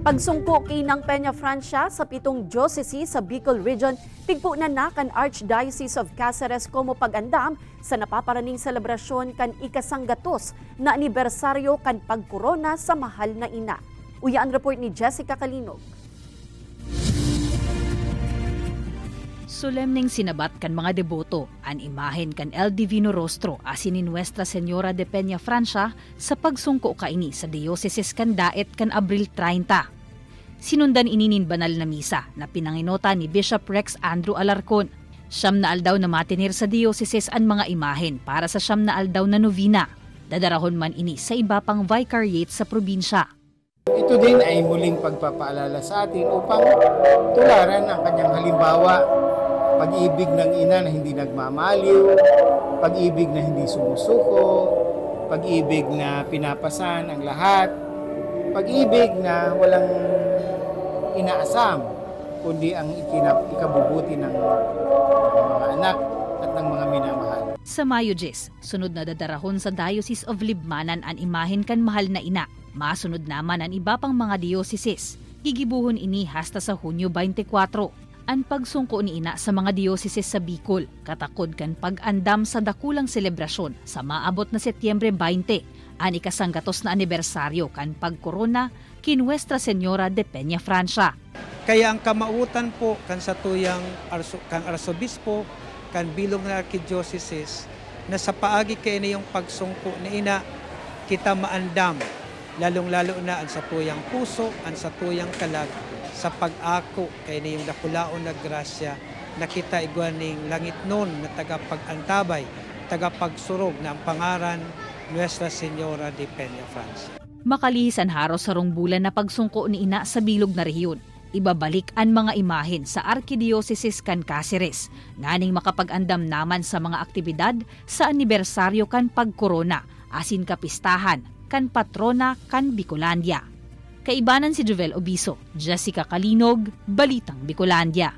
Pagsungko kinang Peña Francia sa 7 diocese sa Bicol Region, tigpo na kan Archdiocese of Cáceres como pag-andam sa napaparaning selebrasyon kan ikasanggatos na anibersaryo kan pagkorona sa mahal na ina. Uya ang report ni Jessica Calinog. Solemneng sinabat kan mga deboto ang imahen kan El Divino Rostro asin ni Nuestra Señora de Peña Francia sa pagsungko kaini sa Dioceses kan Daet kan Abril 30. Sinundan ininin banal na misa na pinanginota ni Bishop Rex Andrew Alarcon. Siyam na aldaw na matinir sa Dioceses ang mga imahen para sa siyam na aldaw na novena. Dadarahon man ini sa iba pang vicariate sa probinsya. Ito din ay muling pagpapaalala sa atin upang tularan ang kanyang halimbawa. Pag-ibig ng ina na hindi nagmamaliw, pag-ibig na hindi sumusuko, pag-ibig na pinapasan ang lahat, pag-ibig na walang inaasam, kundi ang ikabubuti ng mga anak at ng mga minamahal. Sa Mayo 10, sunod na dadarahon sa Diocese of Libmanan ang imahen kan mahal na ina. Masunod naman ang iba pang mga dioceses. Gigibuhon ini hasta sa Hunyo 24. Ang pagsungko ni ina sa mga dioceses sa Bicol, katakod kan pag-andam sa dakulang selebrasyon sa maabot na Setyembre 20, ang ikasanggatos na anibersaryo kan pagkorona kin Nuestra Señora de Peña Francia. Kaya ang kamautan po kan sa tuyang kan arsobispo, kan bilog na archidioceses, na sa paagi kay na yung pagsungko ni ina, kita maandam, lalong-lalo na ang sa tuyang puso, ang sa tuyang kalag, sa pag-ako kay na yung dakulaon na grasya na kita igwaning langit nun na tagapag-antabay, tagapagsurog na ang pangaran Nuestra Señora de Peña Francia. Makalihis ang haros sa bulan na pagsungko ni ina sa bilog na rehiyon. Ibabalik ang mga imahen sa Archidioceses kan Cáceres, nganing makapag-andam naman sa mga aktibidad sa anibersaryo kan pagkorona, asin kapistahan kan patrona kan Bicolandia. Kaibanan si Jovel Obiso, Jessica Calinog, Balitang Bicolandia.